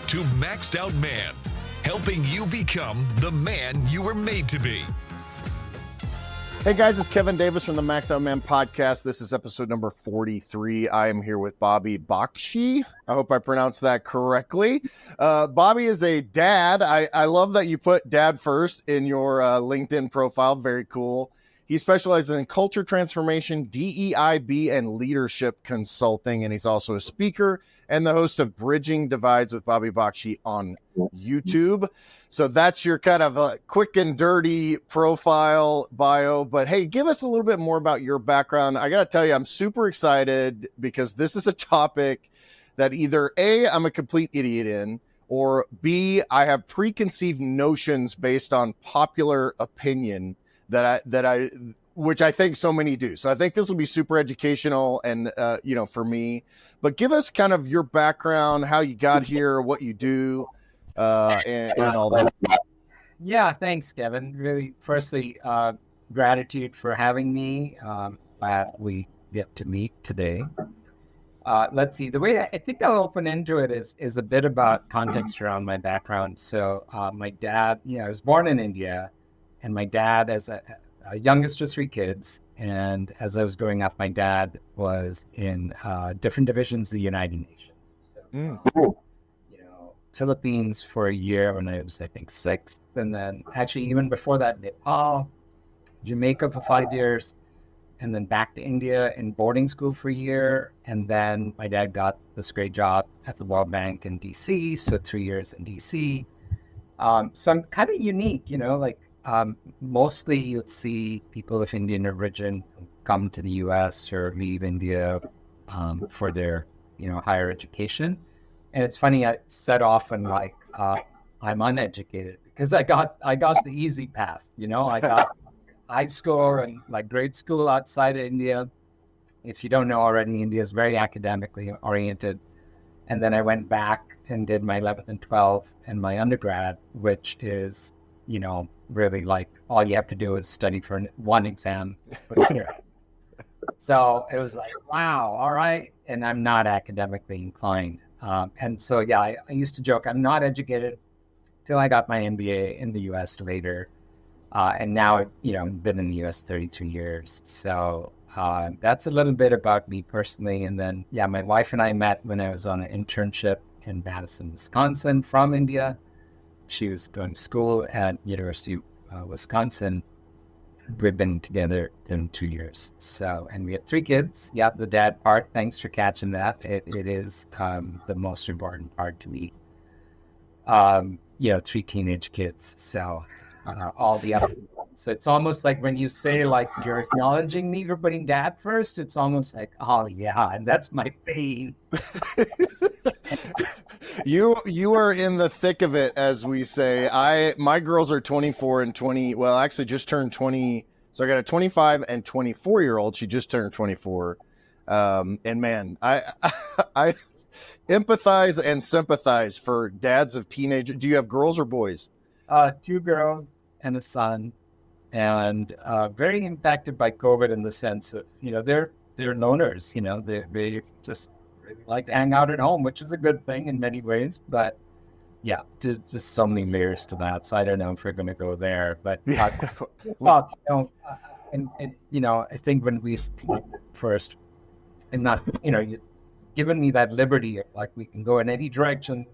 to Maxed Out Man, helping you become the man you were made to be. Hey guys, it's Kevin Davis from the Maxed Out Man podcast. This is episode number 43. I am here with Bobby Bakshi. I hope I pronounced that correctly. Bobby is a dad. I love that you put dad first in your LinkedIn profile. Very cool. He specializes in culture transformation, DEIB, and leadership consulting. And he's also a speaker and the host of Bridging Divides with Bobby Bakshi on YouTube. So that's your kind of a quick and dirty profile bio. But hey, give us a little bit more about your background. I got to tell you, I'm super excited because this is a topic that either A, I'm a complete idiot in, or B, I have preconceived notions based on popular opinion which I think so many do. So I think this will be super educational and, for me. But give us kind of your background, how you got here, what you do. And all that. Yeah, thanks, Kevin. Really, firstly, gratitude for having me. Glad we get to meet today. Let's see. The way I think I'll open into it is a bit about context around my background. So my dad, I was born in India, and my dad, as a youngest of three kids, and as I was growing up, my dad was in different divisions of the United Nations. So, Philippines for a year when I was, I think, 6. And then actually even before that, Nepal, Jamaica for 5 years, and then back to India in boarding school for a year. And then my dad got this great job at the World Bank in DC, so 3 years in DC. So I'm kind of unique, mostly you'd see people of Indian origin come to the US or leave India for their, higher education. And it's funny, I said often I'm uneducated because I got the easy path. I got high school and grade school outside of India. If you don't know already, India is very academically oriented. And then I went back and did my 11th and 12th and my undergrad, which is, really all you have to do is study for one exam. So it was wow, all right. And I'm not academically inclined. And so, I used to joke, I'm not educated till I got my MBA in the U.S. later. And now, I've been in the U.S. 32 years. So that's a little bit about me personally. And then, my wife and I met when I was on an internship in Madison, Wisconsin from India. She was going to school at University of Wisconsin. We've been together in 2 years. So, and we had 3 kids. Yeah, the dad part, thanks for catching that. It is the most important part to me. 3 teenage kids. So, all the other. So it's almost like when you say you're acknowledging me for putting dad first, it's almost like, oh yeah, and that's my pain. You are in the thick of it, as we say. My girls are 24 and 20. Well, actually just turned 20. So I got a 25 and 24-year-old. She just turned 24. And man, I empathize and sympathize for dads of teenagers. Do you have girls or boys? 2 girls and a son, and very impacted by COVID in the sense of, they're loners, they just really like to hang out at home, which is a good thing in many ways, but just so many layers to that. So I don't know if we're going to go there, but I think when we first, and not, you've given me that liberty of we can go in any direction,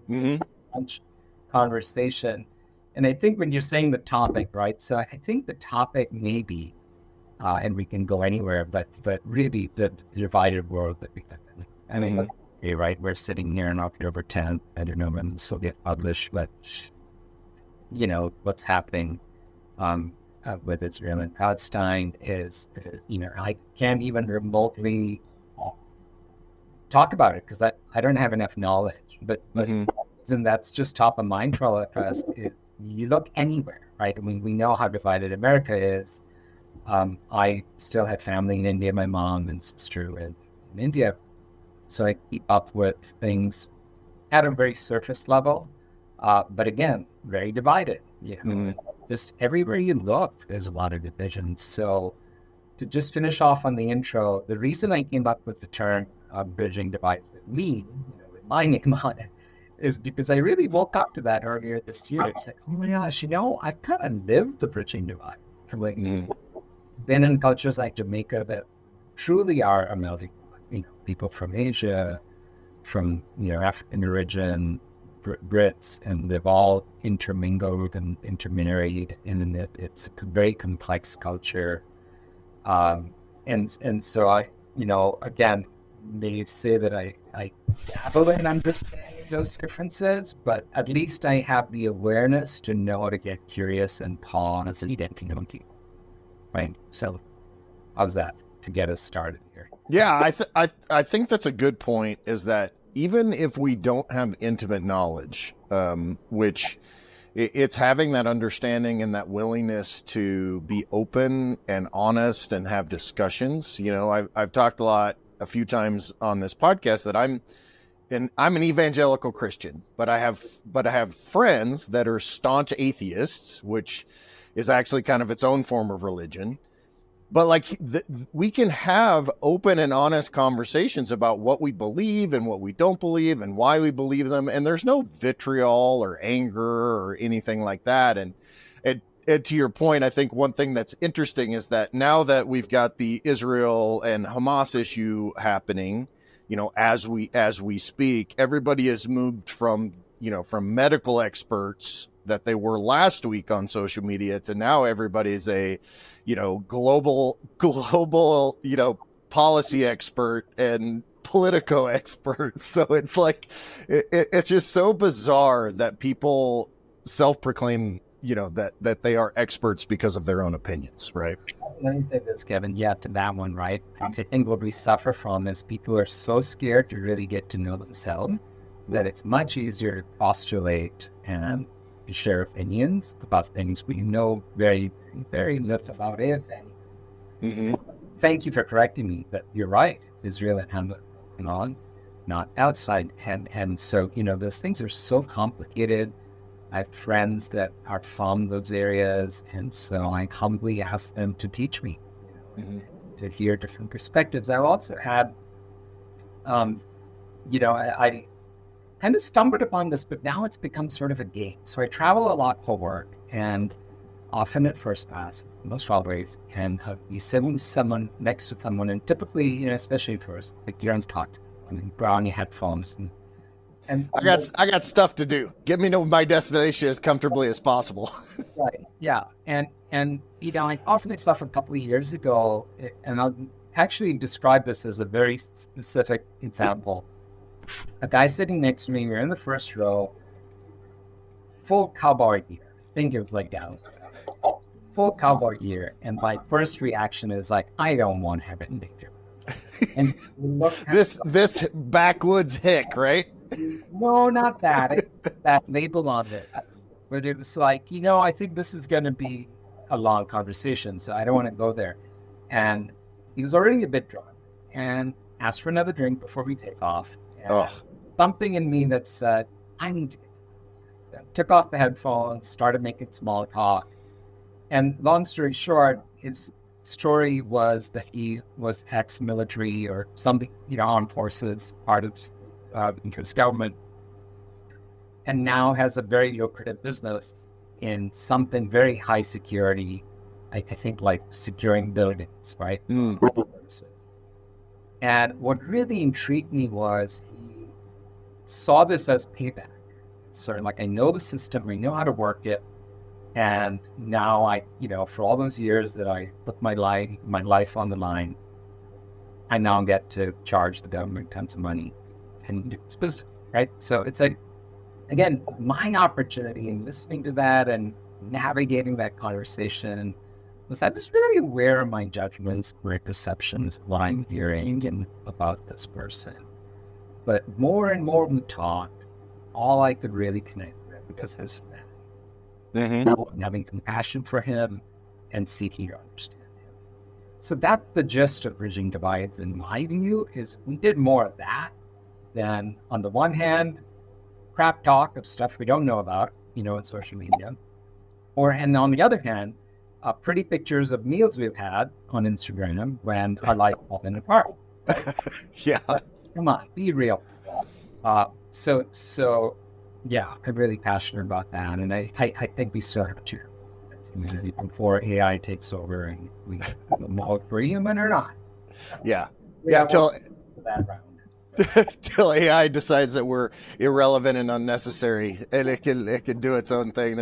conversation. And I think when you're saying the topic, right? So I think the topic may be, and we can go anywhere, but really the divided world that we live in. I mean, okay, right? We're sitting here on October 10th. I don't know when this will get published, but what's happening with Israel and Palestine is, I can't even remotely talk about it because I don't have enough knowledge. But and that's just top of mind for all of us. Is you look anywhere, right? I mean, we know how divided America is. I still had family in India, my mom and sister in India. So I keep up with things at a very surface level. But again, very divided. Just everywhere you look, there's a lot of divisions. So to just finish off on the intro, the reason I came up with the term bridging divide with me, with my name on it, is because I really woke up to that earlier this year. It's like, oh my gosh, I kind of lived the bridging divide. Like, been in cultures like Jamaica that truly are a melting pot. People from Asia, from African origin, Brits, and they've all intermingled and intermarried, and it's a very complex culture. And so I, again, they say that I dabble in understanding those differences, but at least I have the awareness to know how to get curious and pause and get to know people. Right. So how's that to get us started here? Yeah, I think that's a good point, is that even if we don't have intimate knowledge, which it's having that understanding and that willingness to be open and honest and have discussions. I've talked a few times on this podcast that I'm an evangelical Christian, but I have friends that are staunch atheists, which is actually kind of its own form of religion. But we can have open and honest conversations about what we believe and what we don't believe and why we believe them. And there's no vitriol or anger or anything like that. And to your point, I think one thing that's interesting is that now that we've got the Israel and Hamas issue happening, as we speak, everybody has moved from medical experts that they were last week on social media to now everybody's a global policy expert and politico expert. So it's like it's just so bizarre that people self-proclaim that they are experts because of their own opinions, right? Let me say this, Kevin. Yeah, to that one, right? I think what we suffer from is people are so scared to really get to know themselves that it's much easier to postulate and share opinions about things we know very, very little about, if any. Thank you for correcting me, but you're right. Israel and Hamas on, not outside. And so, those things are so complicated. I have friends that are from those areas, and so I humbly ask them to teach me, to hear different perspectives. I've also had, I kind of stumbled upon this, but now it's become sort of a game. So I travel a lot for work, and often at first class, most always, and you sit with someone next to someone, and typically, especially first, like you don't talk to them, put on your headphones, and I got stuff to do. Get me to my destination as comfortably as possible. Right. Yeah. And I offered this stuff a couple of years ago, and I'll actually describe this as a very specific example. A guy sitting next to me, we're in the first row, full cowboy gear. Think of like that. Full cowboy gear. And my first reaction is like, I don't want to have anything to do with this. And look this backwoods hick, right? No, not that. That label on it. But it was like, I think this is going to be a long conversation, so I don't want to go there. And he was already a bit drunk and asked for another drink before we take off. And something in me that said, I need to get this. So took off the headphones, started making small talk. And long story short, his story was that he was ex-military or something, armed forces, part of his government, and now has a very lucrative business in something very high security, I think like securing buildings, right? And what really intrigued me was he saw this as payback. Sort of like, I know the system, I know how to work it, and now I, for all those years that I put my life on the line, I now get to charge the government tons of money and do this business, right? So it's like, again, my opportunity in listening to that and navigating that conversation was I was very aware of my judgments, my perceptions, what I'm hearing and about this person. But more and more we talked, all I could really connect with because of his humanity. Having compassion for him and seeking to understand him. So that's the gist of bridging divides in my view, is we did more of that than, on the one hand, crap talk of stuff we don't know about, in social media. And on the other hand, pretty pictures of meals we've had on Instagram when our life falling apart. Yeah. Come on, be real. So Yeah, I'm really passionate about that. And I think we still have to. Before AI takes over and we agree human or not. Yeah. We Yeah. have Till that round. till AI decides that we're irrelevant and unnecessary, and it can do its own thing.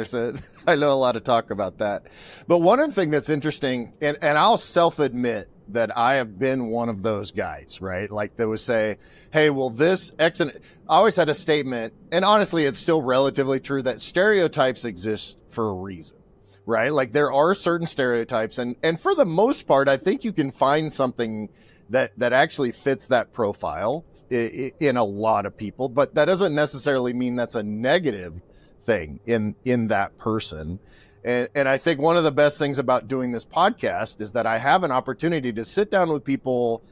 I know a lot of talk about that, but one of the things that's interesting, and I'll self admit that I have been one of those guys, right? Like they would say, "Hey, well, this X," and I always had a statement, and honestly, it's still relatively true that stereotypes exist for a reason. Right? Like there are certain stereotypes, and for the most part, I think you can find something that actually fits that profile in a lot of people, but that doesn't necessarily mean that's a negative thing in that person. And I think one of the best things about doing this podcast is that I have an opportunity to sit down with people,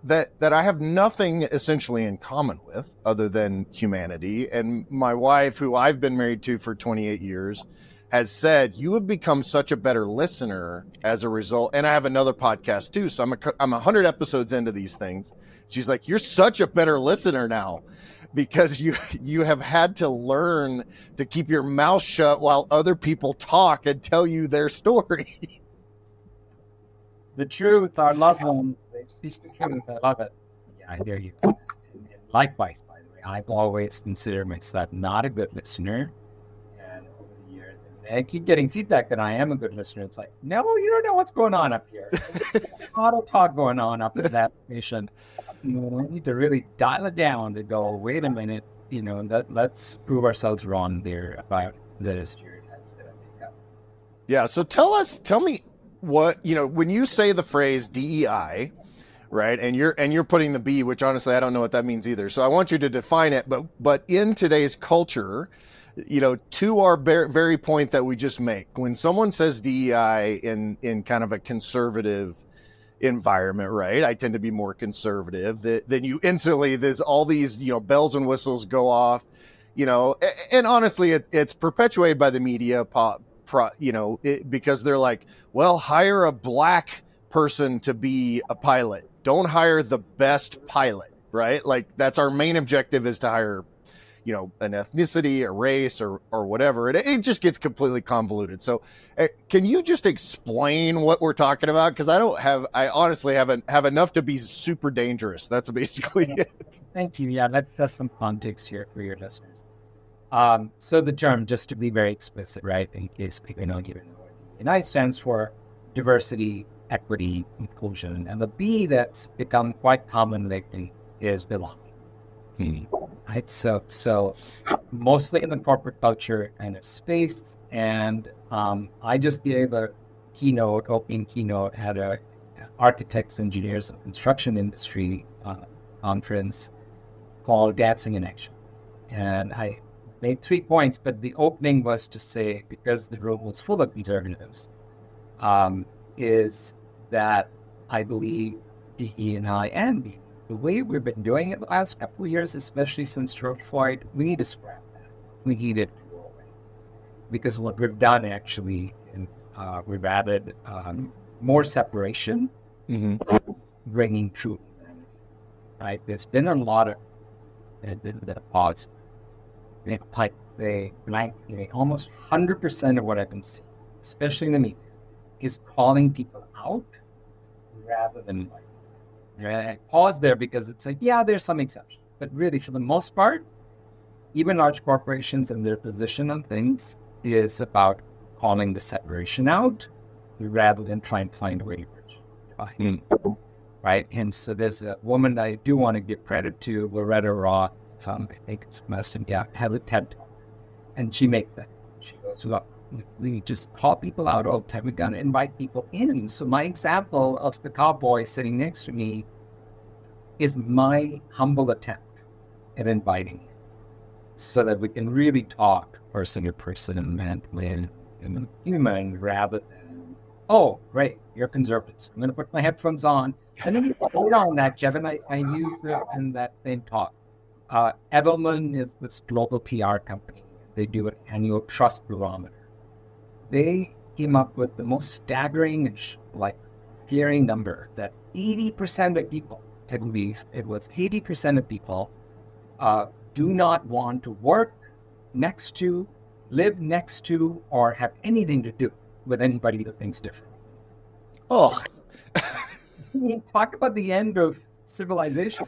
that I have nothing essentially in common with other than humanity. And my wife, who I've been married to for 28 years, has said, you have become such a better listener as a result. And I have another podcast too. So I'm 100 episodes into these things. She's like, you're such a better listener now because you have had to learn to keep your mouth shut while other people talk and tell you their story. The truth, I love them. They speak the truth. I love it. Yeah, I hear you. And likewise, by the way, I've always considered myself not a good listener. And over the years, and I keep getting feedback that I am a good listener. It's like, no, you don't know what's going on up here. There's a lot of talk going on up in that nation. We need to really dial it down to go, wait a minute, let's prove ourselves wrong there about the stereotypes that I make up. Yeah. So tell me what, when you say the phrase DEI, right? And you're putting the B, which honestly, I don't know what that means either. So I want you to define it, but in today's culture, to our very point that we just make, when someone says DEI in kind of a conservative environment, right? I tend to be more conservative. Then you instantly, there's all these, bells and whistles go off, and honestly, it's perpetuated by the media, because they're like, well, hire a black person to be a pilot. Don't hire the best pilot, right? Like that's our main objective is to hire, an ethnicity, a race, or whatever. It just gets completely convoluted. So can you just explain what we're talking about? Because I honestly haven't have enough to be super dangerous. That's basically it. Thank you. Yeah, that's some context here for your listeners. So the term, just to be very explicit, right, in case people don't even know it, DEI stands for diversity, equity, inclusion. And the B that's become quite common lately is belonging. Right, so mostly in the corporate culture kind of space, and I just gave a opening keynote at a architects, engineers, and construction industry conference called Dancing in Action, and I made 3 points, but the opening was to say, because the room was full of conservatives, is that I believe DEI and B, the way we've been doing it the last couple of years, especially since George Floyd, we need to scrap that. We need it to go away. Because what we've done actually is we've added more separation, bringing truth. Right? There's been a lot of the pause. Like say, almost 100% of what I've been seeing, especially in the media, is calling people out rather than like. I pause there because it's like, yeah, there's some exceptions, but really, for the most part, even large corporations and their position on things is about calling the separation out rather than trying to find a way to bridge. Right? And so there's a woman that I do want to give credit to, Loretta Roth. I think it's had a TED Talk, and she makes that. She goes, look, we just call people out all the time. We got to invite people in. So my example of the cowboy sitting next to me is my humble attempt at inviting him so that we can really talk person to person and man to man and human rather than, oh, great, you're conservatives. I'm going to put my headphones on. And then you hold on that, Jeff, and I used it in that same talk. Edelman is this global PR company. They do an annual trust barometer. They came up with the most staggering and scary number that 80% of people, it was 80% of people do not want to work next to, live next to, or have anything to do with anybody that thinks different. Oh, Talk about the end of civilization.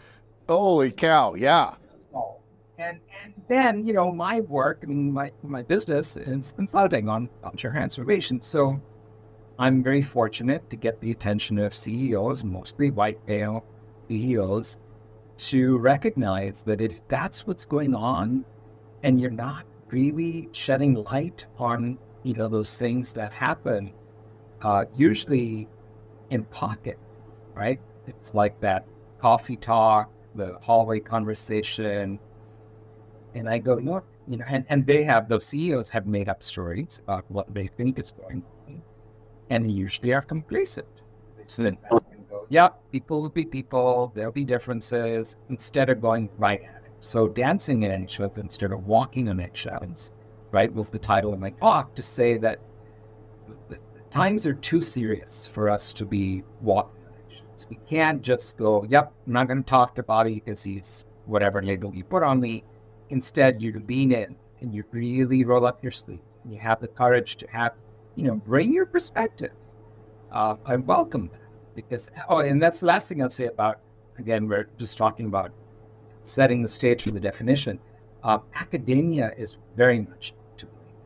holy cow. Yeah. Oh. And then, my work, my business is consulting on culture transformation. So I'm very fortunate to get the attention of CEOs, mostly white male CEOs, to recognize that if that's what's going on and you're not really shedding light on, those things that happen, usually in pockets, right? It's like that coffee talk, the hallway conversation. And I go, look, and those CEOs have made up stories about what they think is going on. And usually are complacent. So then go, yeah, people will be people, there'll be differences, instead of going right at it. So dancing in eggshells instead of walking on eggshells, right, was the title of my talk, to say that the times are too serious for us to be walking on eggshells. We can't just go, yep, I'm not going to talk to Bobby because he's whatever label you put on me. Instead, you lean in and you really roll up your sleeves. And you have the courage to have, bring your perspective. I welcome that because, and that's the last thing I'll say about, again, we're just talking about setting the stage for the definition. Academia is very much to blame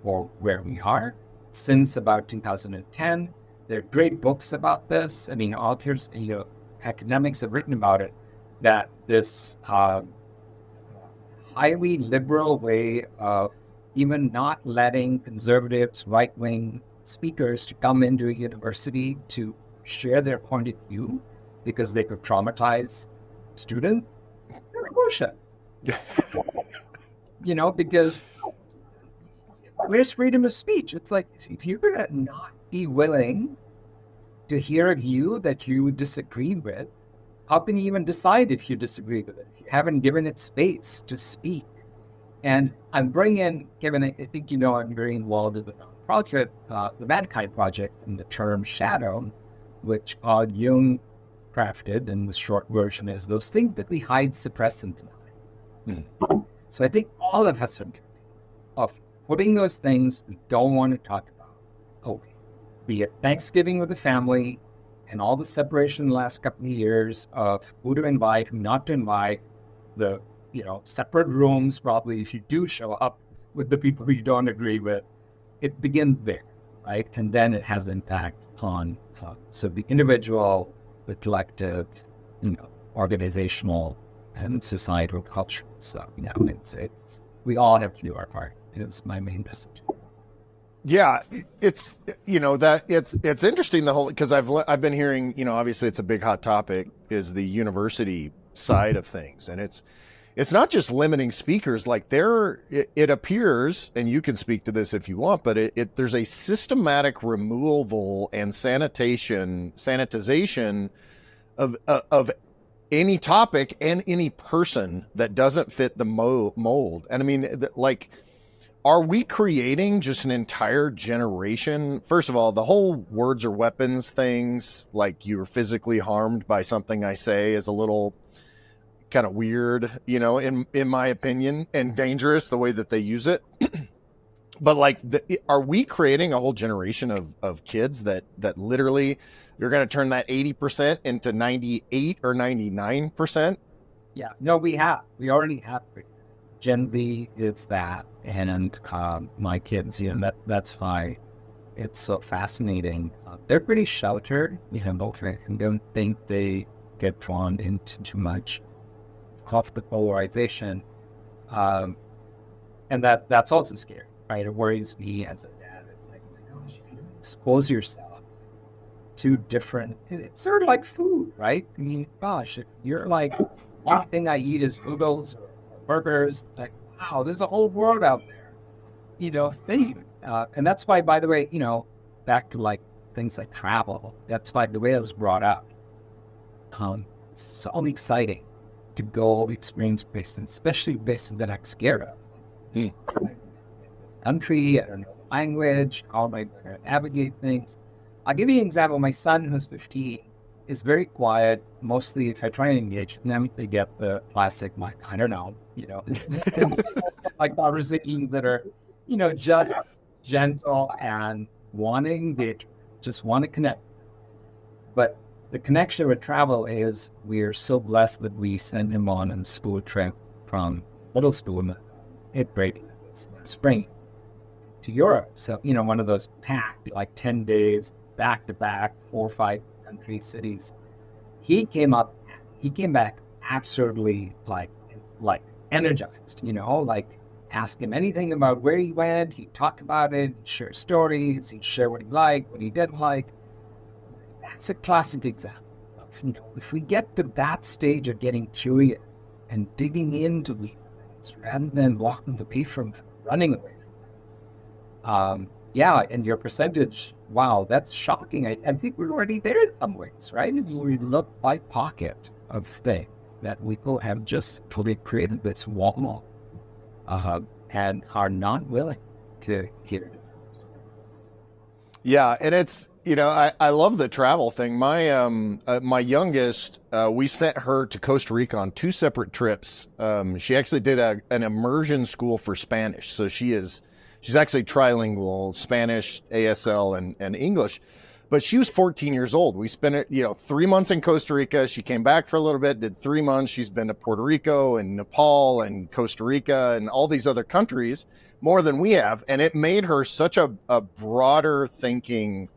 for where we are since about 2010. There are great books about this. I mean, authors, academics have written about it, that this highly liberal way of even not letting conservatives, right-wing speakers to come into a university to share their point of view because they could traumatize students. Bullshit. Because where's freedom of speech? It's like, if you're going to not be willing to hear a view that you disagree with, how can you even decide if you disagree with it? If you haven't given it space to speak. And I'm bringing, Kevin, I think I'm very involved in the project, the Mankind Project, and the term shadow, which Jung crafted, and the short version is those things that we hide, suppress, and deny. So I think all of us are guilty of putting those things we don't want to talk about. Okay, be it Thanksgiving with the family, and all the separation in the last couple of years of who to invite, who not to invite, the separate rooms, probably if you do show up with the people who you don't agree with, it begins there, right? And then it has impact on so the individual, the collective, organizational, and societal culture. So it's we all have to do our part. Is my main message. Yeah, it's it's interesting, the whole, because I've been hearing, obviously it's a big hot topic, is the university side of things, and it's not just limiting speakers. Like it appears, and you can speak to this if you want, but there's a systematic removal and sanitization of any topic and any person that doesn't fit the mold. And I mean, like, are we creating just an entire generation? First of all, the whole words are weapons things, like you're physically harmed by something I say, is a little kind of weird, in my opinion, and dangerous the way that they use it. But like, are we creating a whole generation of kids that literally you're going to turn that 80% into 98 or 99%? Yeah, no, we already have. Gen Z is that, and my kids, that's why it's so fascinating. They're pretty sheltered, I don't think they get drawn into too much of the polarization, and that's also scary, right? It worries me as a dad. It's like, oh my gosh, you expose yourself to different. It's sort of like food, right? I mean, gosh, if you're like, one thing I eat is noodles or burgers. Like, wow, there's a whole world out there, things. And that's why, by the way, back to like things like travel, that's why the way I was brought up, it's so exciting to go experience places, especially places that I'm scared of. This country, I don't know the language, how am I going to navigate things? I'll give you an example. My son, who's 15, is very quiet. Mostly, if I try and engage them, they get the classic, like, I don't know, like conversations that are, just gentle and wanting, they just want to connect. But the connection with travel is we're so blessed that we send him on a school trip from middle school in 8th grade spring to Europe. So, one of those packed, like 10 days, back to back, 4 or 5 country cities. He came back absolutely like energized, like ask him anything about where he went. He talked about it, share stories, he'd share what he liked, what he didn't like. That's a classic example of, if we get to that stage of getting curious and digging into these things rather than walking away from them, running away from them. And your percentage, wow, that's shocking. I think we're already there in some ways, right? We look by pocket of things that people have just totally created this wall and are not willing to hear. Yeah, and it's, I love the travel thing. My youngest, we sent her to Costa Rica on 2 separate trips. She actually did an immersion school for Spanish, so she's actually trilingual, Spanish, ASL, and English. But she was 14 years old. We spent 3 months in Costa Rica. She came back for a little bit, did 3 months. She's been to Puerto Rico and Nepal and Costa Rica and all these other countries, more than we have. And it made her such a broader thinking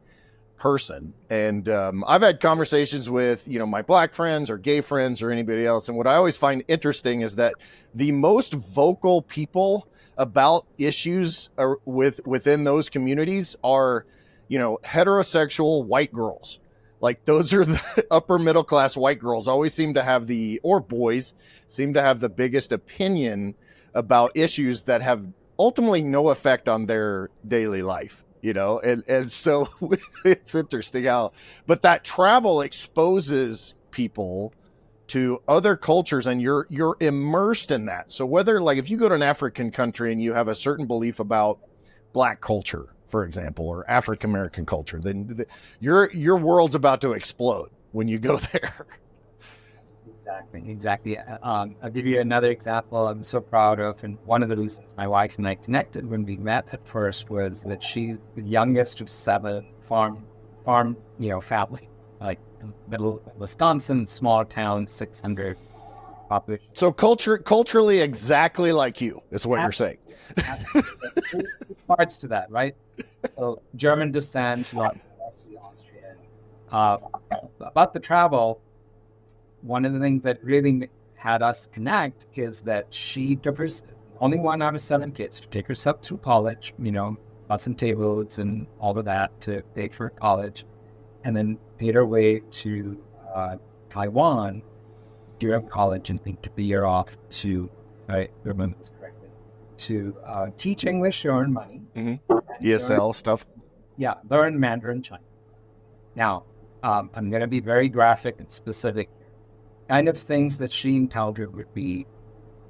person. And I've had conversations with, my Black friends or gay friends or anybody else. And what I always find interesting is that the most vocal people about issues within those communities are, heterosexual white girls. Like, those are the upper middle class white girls always seem to have or boys seem to have the biggest opinion about issues that have ultimately no effect on their daily life, and so it's interesting but that travel exposes people to other cultures, and you're immersed in that. So whether, like, if you go to an African country and you have a certain belief about Black culture, for example, or African American culture, then your world's about to explode when you go there. Exactly. I'll give you another example I'm so proud of, and one of the reasons my wife and I connected when we met at first was that she's the youngest of 7 farm family, like middle Wisconsin, small town, 600 population. So culturally exactly like you is what you're saying. Parts to that, right? So German descent, not actually Austrian. About the travel, one of the things that really had us connect is that she took her, only 1 out of 7 kids, to take herself through college, bus and tables and all of that to pay for college, and then made her way to Taiwan during college and took the year off to, to teach English, earn money. Mm-hmm. ESL stuff. Yeah, learn Mandarin Chinese. Now, I'm going to be very graphic and specific. Kind of things that she encountered would be,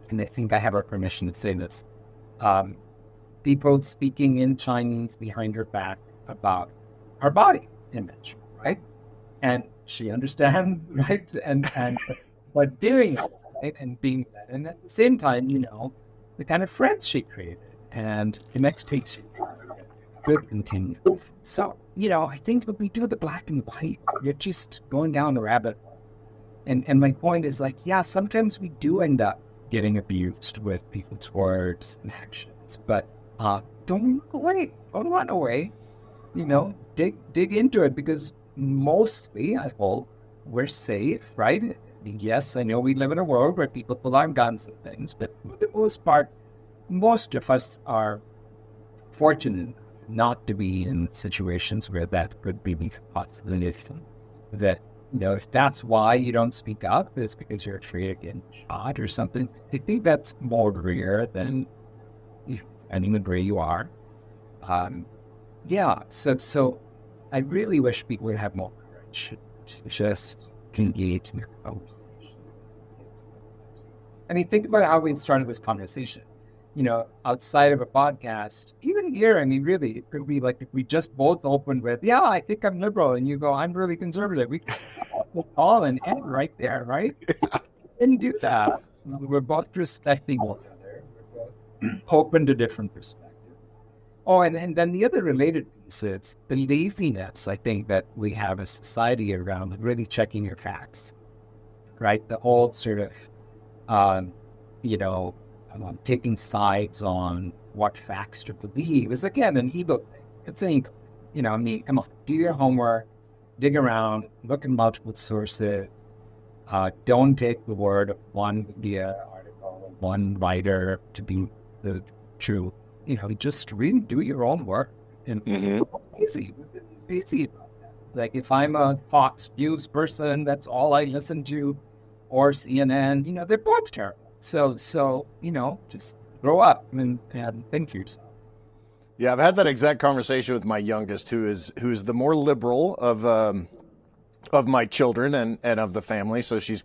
and I think I have her permission to say this, people speaking in Chinese behind her back about her body image, right? And she understands, right? And but doing it, right? And being, and at the same time, the kind of friends she created and the expectations could continue. So, I think when we do the black and white, you're just going down the rabbit hole. And my point is, like, yeah, sometimes we do end up getting abused with people's words and actions, but don't look away. Don't run away. Dig into it, because mostly, I hope, we're safe, right? Yes, I know we live in a world where people pull out guns and things, but for the most part, most of us are fortunate not to be in situations where that could be a possibility. That, if that's why you don't speak up, is because you're afraid of getting shot or something. I think that's more rare than depending on where you are. So I really wish people would have more courage to just engage in a conversation. I mean, think about how we started this conversation. Outside of a podcast, even here, I mean, really, it could be like if we just both opened with, yeah, I think I'm liberal, and you go, I'm really conservative. We all and end right there, right? Didn't do that. We're both respecting one another. We're both open to different perspectives. Oh, and then the other related piece is the laziness, I think, that we have as society around really checking your facts, right? The whole sort of, taking sides on what facts to believe is, again, an ego thing. It's an ego. Come on, do your homework, dig around, look at multiple sources. Don't take the word of one media article, one writer to be the truth. Just really do your own work. And easy about that. It's like if I'm a Fox News person, that's all I listen to, or CNN. They're both terrible. So just grow up and think for yourself. Yeah, I've had that exact conversation with my youngest, who's the more liberal of my children and of the family. So she's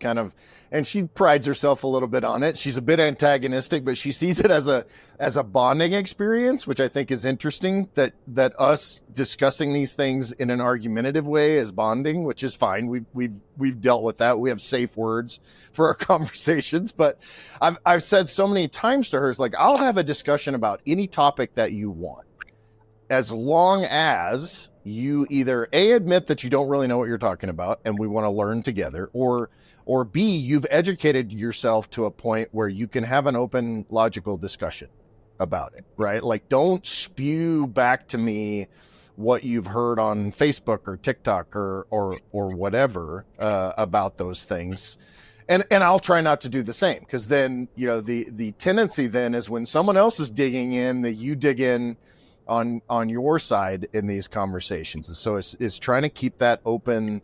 and she prides herself a little bit on it. She's a bit antagonistic, but she sees it as a bonding experience, which I think is interesting, that us discussing these things in an argumentative way is bonding, which is fine. We've dealt with that. We have safe words for our conversations, but I've said so many times to her, it's like, I'll have a discussion about any topic that you want, as long as you either A, admit that you don't really know what you're talking about and we want to learn together, or B, you've educated yourself to a point where you can have an open, logical discussion about it, right? Like, don't spew back to me what you've heard on Facebook or TikTok or whatever about those things. And I'll try not to do the same, because then, the tendency then is when someone else is digging in, that you dig in on your side in these conversations. And so it's trying to keep that open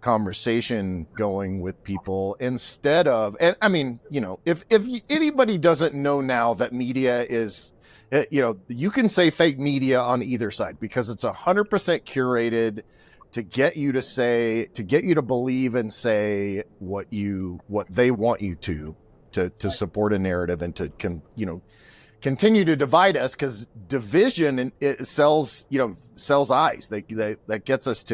conversation going with people, instead of, and I mean, if anybody doesn't know now that media is, you can say fake media on either side, because it's 100% curated to get you to believe and say what they want you to support a narrative, and to continue to divide us, because division it sells eyes. That gets us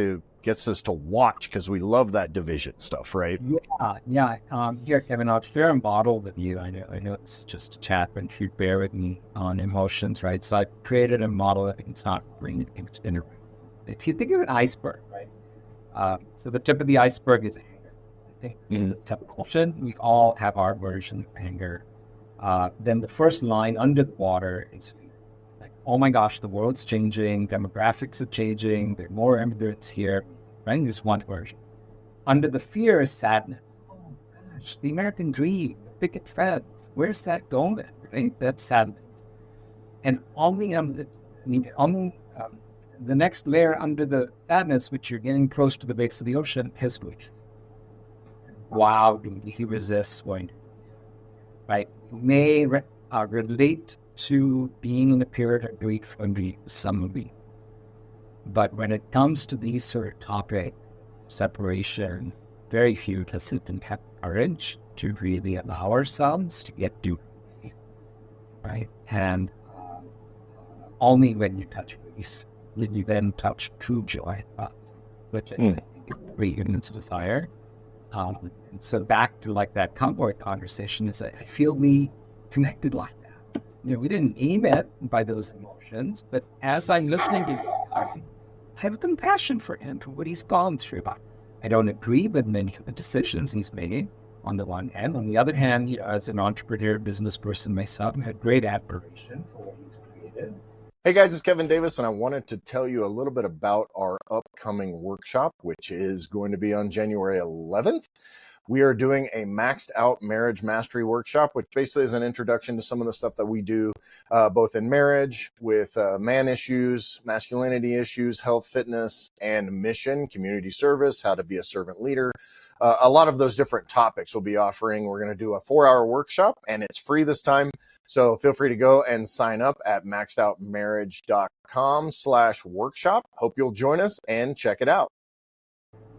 to watch, because we love that division stuff, right? Yeah. Here, Kevin, I'll share a model with you. I know it's just a chat, but if you bear with me on emotions, right? So I created a model that it's not bring it in. If you think of an iceberg, right? So the tip of the iceberg is anger. I think it's emotion. We all have our version of anger. Then the first line under the water is like, oh my gosh, the world's changing, demographics are changing, there are more immigrants here, right? There's one version. Under the fear is sadness. Oh gosh, the American dream, the picket fence, where's that going? Right? That's sadness. And the next layer under the sadness, which you're getting close to the base of the ocean, is grief. Wow, he resists going to, right? May relate to being in the period of grief under some of you. But when it comes to these sort of topics, separation, very few of us have courage to really allow ourselves to get to it, right? And only when you touch peace will you then touch true joy, which I think is every human's desire. And so back to like that cowboy conversation, is that I feel me connected like that. We didn't aim it by those emotions, but as I'm listening to him, I have compassion for him, for what he's gone through. I don't agree with many of the decisions he's made on the one hand. On the other hand, as an entrepreneur, business person myself, I had great admiration for what he's created. Hey guys, it's Kevin Davis, and I wanted to tell you a little bit about our upcoming workshop, which is going to be on January 11th. We are doing a maxed out marriage mastery workshop, which basically is an introduction to some of the stuff that we do, both in marriage, with man issues, masculinity issues, health, fitness, and mission, community service, how to be a servant leader. A lot of those different topics we'll be offering. We're going to do a 4-hour workshop, and it's free this time. So feel free to go and sign up at maxedoutmarriage.com/workshop. Hope you'll join us and check it out.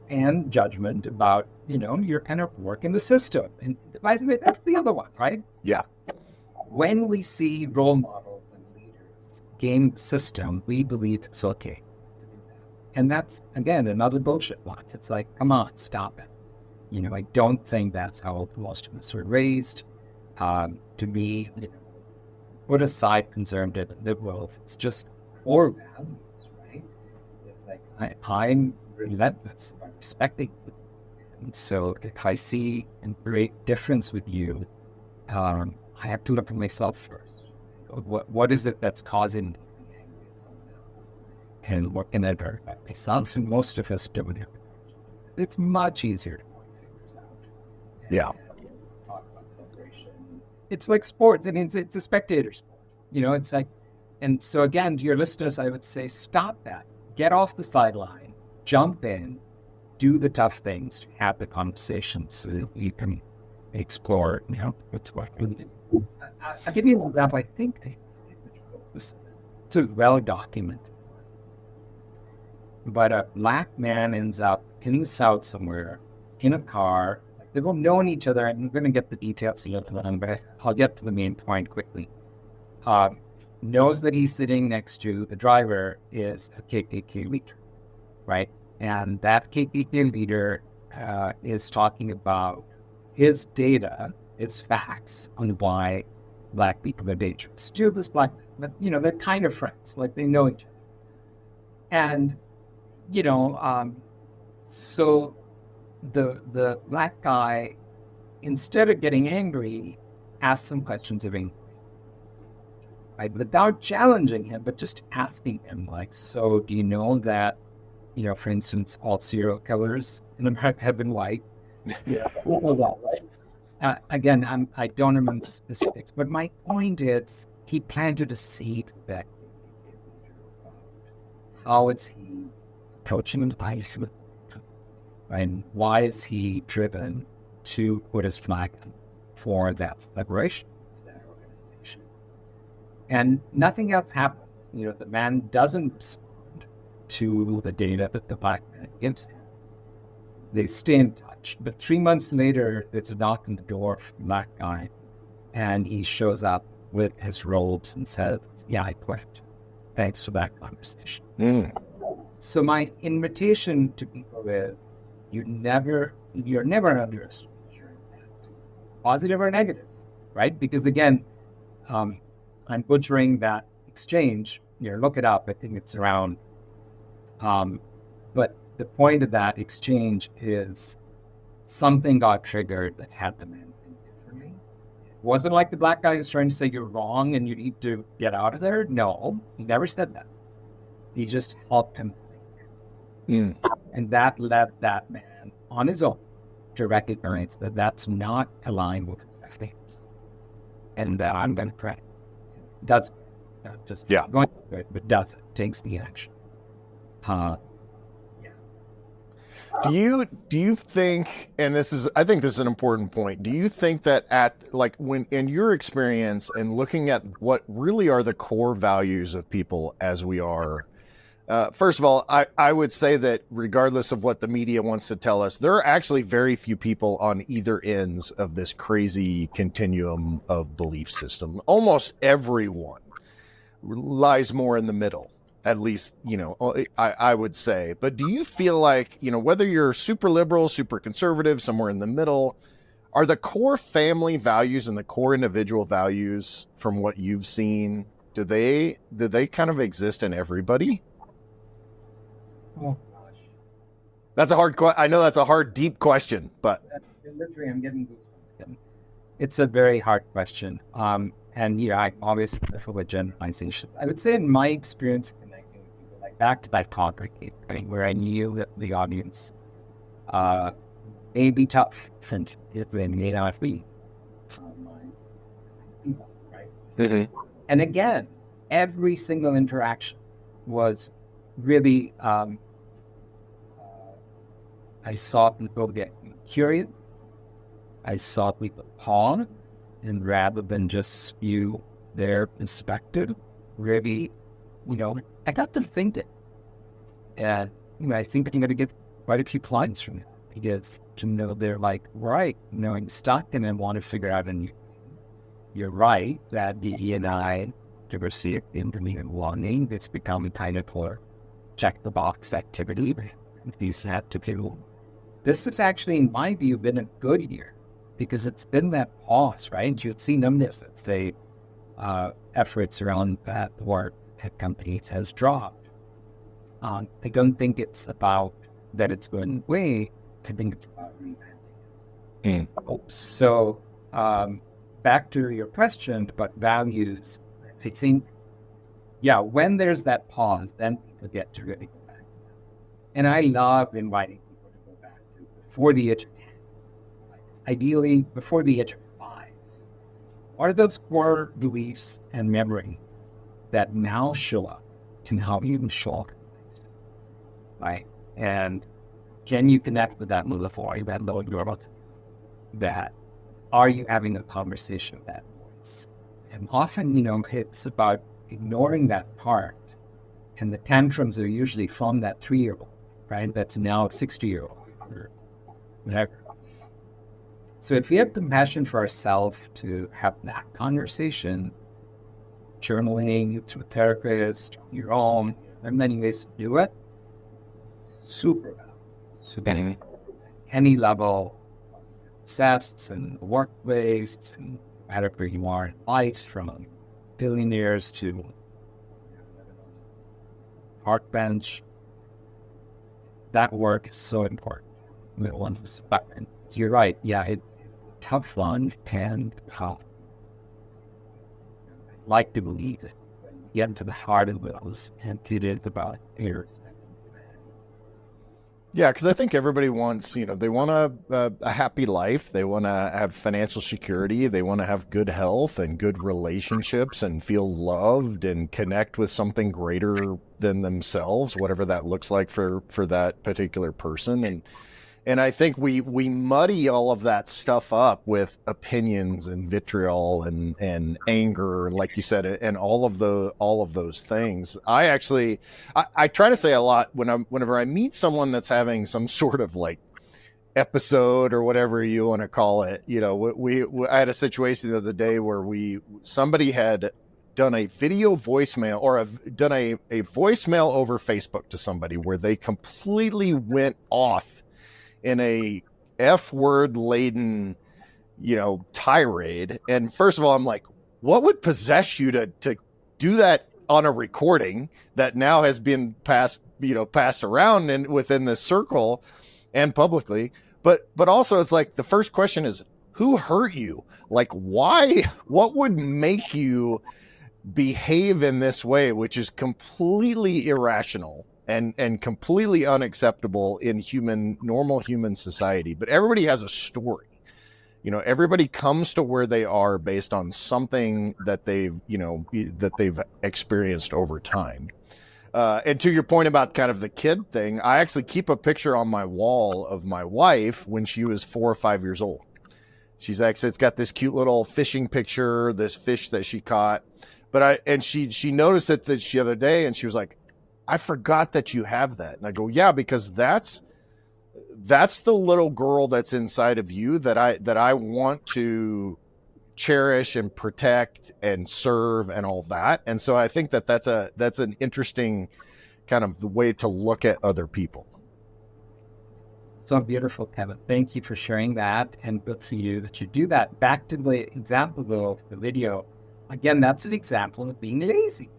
And judgment about, your kind of work in the system. And that's the other one, right? Yeah. When we see role models and leaders game the system, we believe it's okay to do that. And that's, again, another bullshit one. It's like, come on, stop it. I don't think that's how most of us were raised. To me, put aside conservative and liberal, it's just core values, right? It's like I'm relentless about respecting you. And so if I see a great difference with you, I have to look at myself first. What is it that's causing me to be angry at someone else? And what can I do about myself? And most of us don't. It's much easier to point fingers out. Yeah. Talk about celebration. It's like sports. I mean, it's a spectator sport. It's like, and so again, to your listeners, I would say, stop that. Get off the sideline, jump in, do the tough things, to have the conversation so that you can explore, what's what. I'll give you an example. I think it's a well documented. But a black man ends up in the South somewhere in a car. They've all known each other. I'm going to get the details of them, but I'll get to the main point quickly. Knows that he's sitting next to the driver is a KKK leader, right? And that KKK leader is talking about his data, his facts on why black people are dangerous to this black man. But, they're kind of friends, like they know each other. And so the black guy, instead of getting angry, asks some questions of inquiry, right? Without challenging him, but just asking him, like, so do you know that, for instance, all serial killers in America have been white? Yeah, right? Again, I don't remember specifics, but my point is he planted a seed that how is he approaching life, and why is he driven to put his flag for that liberation, that organization? And nothing else happens. The man doesn't respond to the data that the black man gives him. They stay in touch. But 3 months later, there's a knock on the door from the black guy, and he shows up with his robes and says, yeah, I quit. Thanks for that conversation. So my invitation to people is, you're never underestimated your impact, positive or negative, right? Because again, I'm butchering that exchange. Look it up. I think it's around. But the point of that exchange is something got triggered that had the man think differently. It wasn't like the black guy was trying to say you're wrong and you need to get out of there. No, he never said that. He just helped him think. And that led that man on his own to recognize that that's not aligned with his ethics. And I'm going to pray. Does not just going to do it, but does it, takes the action. Do you think, and I think this is an important point, do you think that when in your experience and looking at what really are the core values of people as we are, first of all, I would say that regardless of what the media wants to tell us, there are actually very few people on either ends of this crazy continuum of belief system. Almost everyone lies more in the middle. At least, I would say. But do you feel like, whether you're super liberal, super conservative, somewhere in the middle, are the core family values and the core individual values from what you've seen, do they kind of exist in everybody? Oh, gosh. That's a hard question. I know that's a hard, deep question, but. Literally, I'm getting goosebumps. It's a very hard question. And I'm obviously careful with generalizations. I would say in my experience, back to that topic, where I knew that the audience may be tough, and it may not be. Right? Mm-hmm. And again, every single interaction was really, I saw people get curious. I saw people pause, and rather than just spew their perspective, really, I got to thinking. And I think I'm going to get quite a few clients from it, because they're like, right, I'm stuck and I want to figure out a new thing. You're right that DEI, diversity, equity, and belonging, it's become kind of a check the box activity. These had to people this has actually, in my view, been a good year because it's been that pause, right? You've seen numbers that say efforts around that work at companies has dropped. I don't think it's about that it's going away. I think it's about revamping. So back to your question about values, I think, when there's that pause, then people get to really go back to them. And I love inviting people to go back to before the age of 10, ideally before the age of 5. What are those core beliefs and memories that now show up to how you show up, right? And can you connect with that metaphor, that low normal, that are you having a conversation with that voice? And often, it's about ignoring that part. And the tantrums are usually from that 3-year-old, right? That's now a 60-year-old or whatever. So if we have compassion for ourselves to have that conversation, journaling, through a therapist, your own, there are many ways to do it. Super valuable. So any level of success and workplace, and wherever you are in life, from billionaires to park bench, that work is so important. You're right. Yeah, it's a tough one, and I like to believe it. Get into the heart of those, and it is about errors. Yeah, because I think everybody wants, they want a happy life. They want to have financial security. They want to have good health and good relationships and feel loved and connect with something greater than themselves, whatever that looks like for that particular person. And I think we muddy all of that stuff up with opinions and vitriol and anger, like you said, and all of those things. I try to say a lot whenever I meet someone that's having some sort of like episode or whatever you want to call it. I had a situation the other day where somebody had done a video voicemail or done a voicemail over Facebook to somebody where they completely went off in a F-word laden, tirade. And first of all, I'm like, what would possess you to do that on a recording that now has been passed around and within this circle and publicly? But also it's like the first question is, who hurt you? Like, why? What would make you behave in this way, which is completely irrational and completely unacceptable in normal human society? But everybody has a story. Everybody comes to where they are based on something that they've experienced over time. And to your point about kind of the kid thing, I actually keep a picture on my wall of my wife when she was 4 or 5 years old. It's got this cute little fishing picture, this fish that she caught. But she noticed it the other day, and she was like, I forgot that you have that. And I go, yeah, because that's the little girl that's inside of you that I want to cherish and protect and serve and all that. And so I think that's an interesting kind of the way to look at other people. So beautiful, Kevin. Thank you for sharing that, and good for you that you do that. Back to the example though, the video. Again, that's an example of being lazy,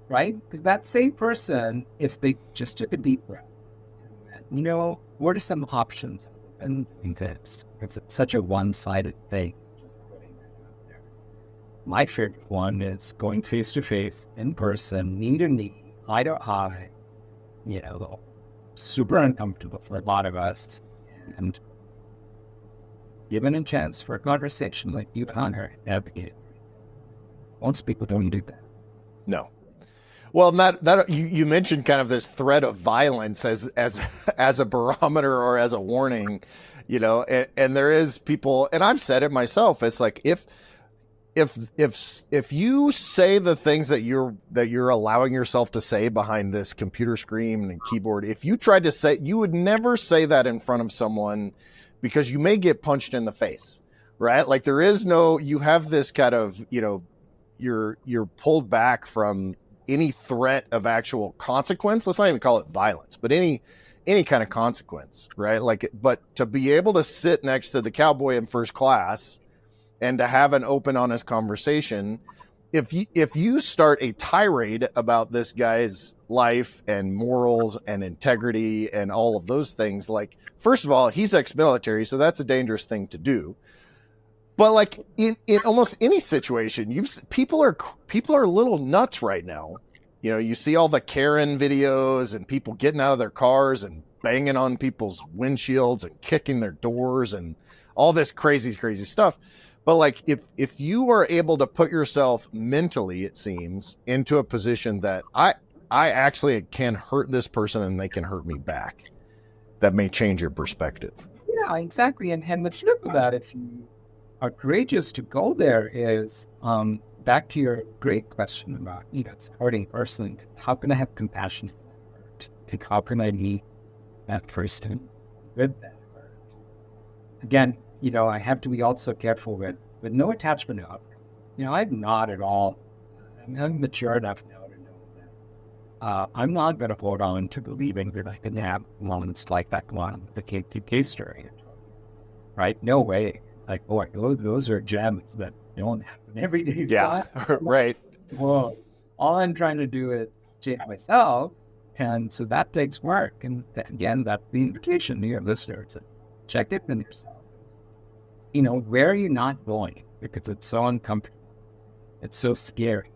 right? Because that same person, if they just took a deep breath, what are some options? And it's such a one-sided thing. My favorite one is going face-to-face, in person, knee to knee, eye to eye, super uncomfortable for a lot of us, and given a chance for a conversation like you, Connor, advocate. Most people don't do that. No. Well, that you mentioned kind of this threat of violence as a barometer or as a warning, and there is people, and I've said it myself. It's like if you say the things that you're allowing yourself to say behind this computer screen and keyboard, if you tried to say, you would never say that in front of someone because you may get punched in the face, right? Like you have this kind of, you're pulled back from any threat of actual consequence. Let's not even call it violence, but any any kind of consequence, right? Like, but to be able to sit next to the cowboy in first class and to have an open, honest conversation, if you start a tirade about this guy's life and morals and integrity and all of those things, like, first of all, he's ex-military, so that's a dangerous thing to do. But like in almost any situation, people are a little nuts right now. You know, you see all the Karen videos and people getting out of their cars and banging on people's windshields and kicking their doors and all this crazy stuff. But like if you are able to put yourself mentally, it seems, into a position that I actually can hurt this person and they can hurt me back, that may change your perspective. Yeah, exactly. And the truth of that, if you are courageous to go there, is back to your great question about, it's hurting personally. How can I have compassion? Like, how can I be that person with that hurt? Again, I have to be also careful with no attachment to outcome. I'm not at all. I'm mature enough now to know that I'm not going to hold on to believing that I can have moments like that one, the case story, right? No way. Like, boy, those are gems that don't happen every day. Yeah, right. Well, all I'm trying to do is change myself, and so that takes work. And again, that's the invitation to your listeners. Check it in yourself. Where are you not going? Because it's so uncomfortable. It's so scary.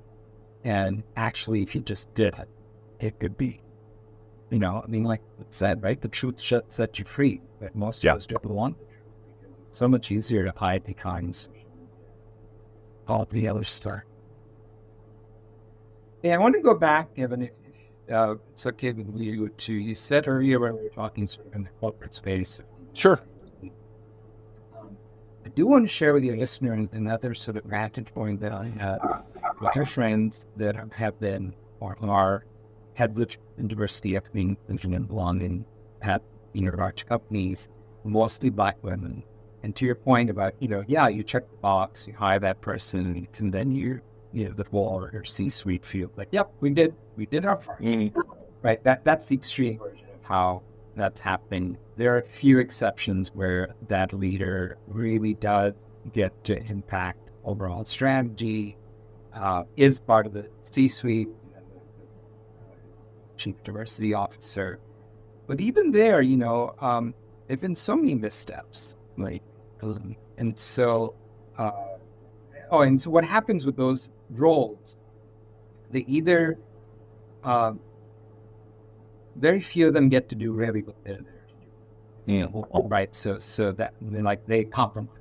And actually, if you just did it, it could be, like it said, right? The truth should set you free. But most of us don't want the truth. It's so much easier to hide behind all the other stuff. Hey, I want to go back, Kevin, if it's okay with you, you said earlier when we were talking sort of in the corporate space. Sure. I do want to share with your listeners another sort of vantage point that I had with our friends that have been or are heads of diversity, equity, inclusion, and belonging at large companies, mostly Black women. And to your point about, you check the box, you hire that person, and then the whole or C-suite feel like, yep, we did our part. Mm-hmm. Right? That's the extreme version of how that's happening. There are a few exceptions where that leader really does get to impact overall strategy, is part of the C-suite, chief diversity officer. But even there, there've been so many missteps, like, and so what happens with those roles? They either very few of them get to do really what they're there to do. Right. So that they compromise.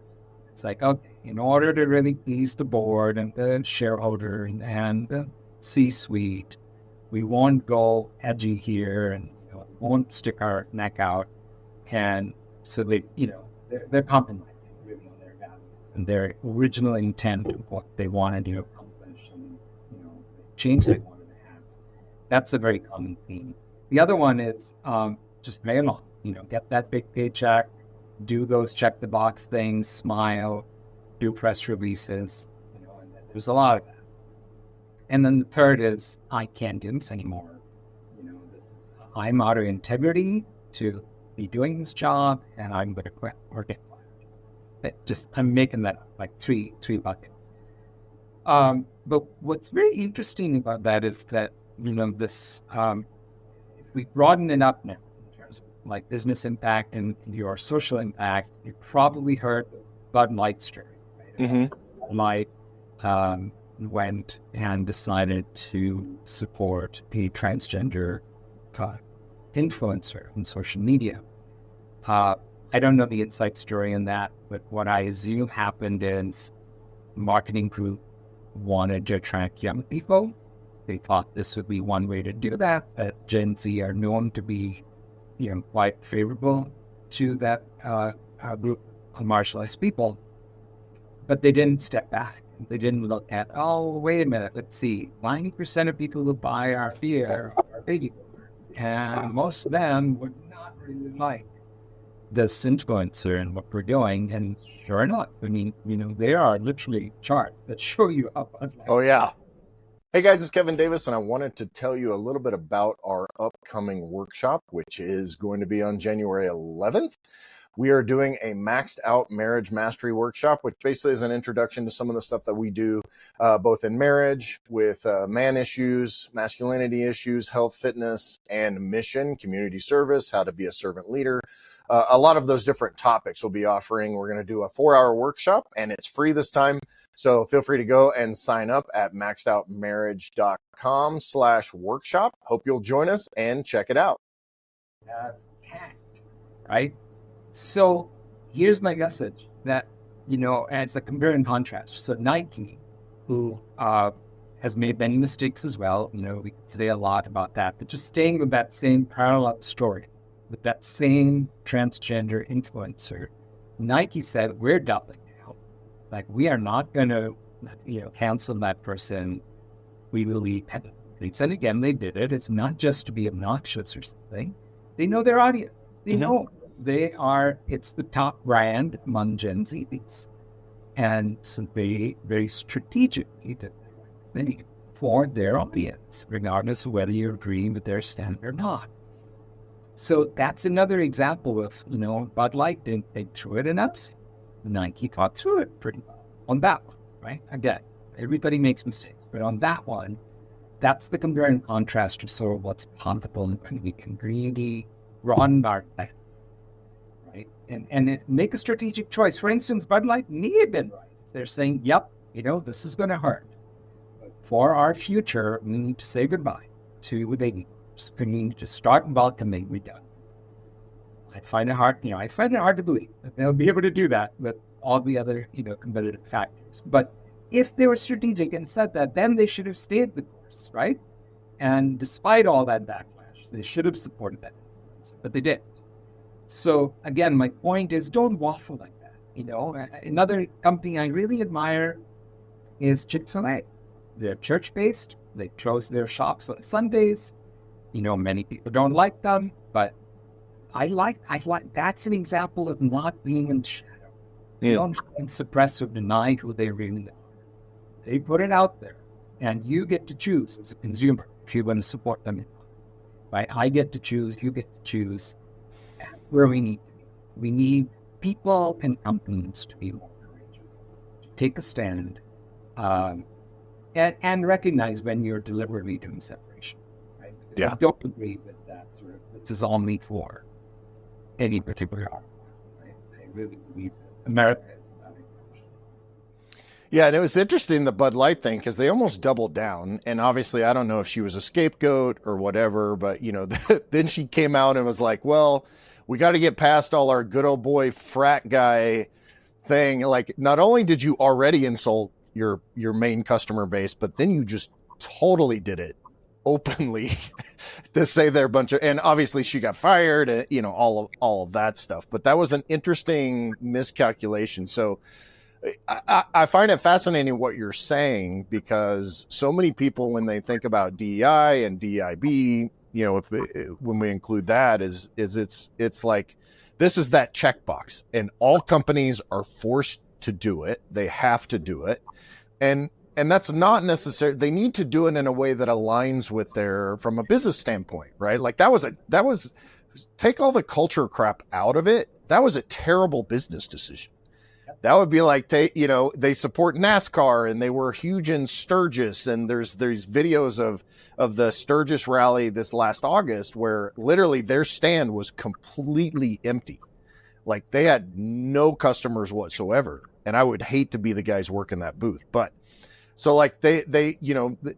It's like, okay, in order to really please the board and the shareholder and the C-suite, we won't go edgy here and won't stick our neck out. And so they're compromising really on their values and their original intent of what they wanted to accomplish and change they wanted to have. That's a very common theme. The other one is just play along, get that big paycheck, do those check the box things, smile, do press releases, and there's a lot of that. And then the third is, I can't do this anymore. I'm out of integrity to be doing this job, and I'm going to quit or get fired. I'm making that up, like three buckets. But what's very interesting about that is that, this, if we broaden it up now in terms of like business impact and your social impact, you probably heard the Bud Light story. Right? Mm-hmm. Light went and decided to support a transgender influencer on social media. I don't know the inside story in that, but what I assume happened is the marketing group wanted to attract young people. They thought this would be one way to do that. Gen Z are known to be, quite favorable to that group of marginalized people. But they didn't step back. They didn't look at, wait a minute, let's see, 90% of people who buy our beer are baby boomers. And most of them would not really like this influencer and what we're doing. And sure enough, there are literally charts that show you up. Oh, yeah. Hey guys, it's Kevin Davis, and I wanted to tell you a little bit about our upcoming workshop, which is going to be on January 11th. We are doing a maxed out marriage mastery workshop, which basically is an introduction to some of the stuff that we do both in marriage with man issues, masculinity issues, health, fitness, and mission, community service, how to be a servant leader. A lot of those different topics we'll be offering. We're going to do a 4-hour workshop, and it's free this time. So feel free to go and sign up at maxedoutmarriage.com/workshop. Hope you'll join us and check it out. Right? So here's my message that, as a compare and contrast. So Nike, who has made many mistakes as well, we can say a lot about that, but just staying with that same parallel story, with that same transgender influencer, Nike said, we're doubling now. Like, we are not going to, cancel that person. We will leave penalties. And again, they did it. It's not just to be obnoxious or something. They know their audience. They know it's the top brand among Gen Zs. And so they very strategically did the right thing for their audience, regardless of whether you agree with their stand or not. So that's another example of, Bud Light didn't think through it enough. Nike thought through it pretty well on that one, right? Again, everybody makes mistakes, but on that one, that's the compare and contrast to sort of what's possible when we can really broaden our lens, right? And make a strategic choice. For instance, Bud Light may have been right. They're saying, yep, this is going to hurt. But for our future, we need to say goodbye to the baby. We need to start welcoming redundant. I find it hard to believe that they'll be able to do that with all the other, competitive factors. But if they were strategic and said that, then they should have stayed the course, right? And despite all that backlash, they should have supported that, but they didn't. So again, my point is, don't waffle like that. Another company I really admire is Chick-fil-A. They're church-based. They close their shops on Sundays. Many people don't like them, but I like that's an example of not being in the shadow. Yeah. You don't suppress or deny who they really are. They put it out there, and you get to choose as a consumer if you're going to support them. Right? I get to choose, you get to choose. That's where we need to be. We need people and companies to be more courageous, to take a stand, and recognize when you're deliberately doing separation. Right? Yeah. I don't agree with that sort of, this is all me for any particular art. Right? I really believe that America is not a country. Yeah, and it was interesting, the Bud Light thing, because they almost doubled down. And obviously, I don't know if she was a scapegoat or whatever, but, then she came out and was like, well, we got to get past all our good old boy frat guy thing. Like, not only did you already insult your main customer base, but then you just totally did it openly to say they're a bunch of, and obviously she got fired, all of that stuff. But that was an interesting miscalculation. So I find it fascinating what you're saying, because so many people, when they think about DEI and DEIB, when we include that, is it's like, this is that checkbox, and all companies are forced to do it. They have to do it. And that's not necessary. They need to do it in a way that aligns with from a business standpoint, right? Like that was take all the culture crap out of it. That was a terrible business decision. That would be like, they support NASCAR, and they were huge in Sturgis. And there's videos of the Sturgis rally this last August where literally their stand was completely empty. Like, they had no customers whatsoever. And I would hate to be the guys working that booth, but so like they,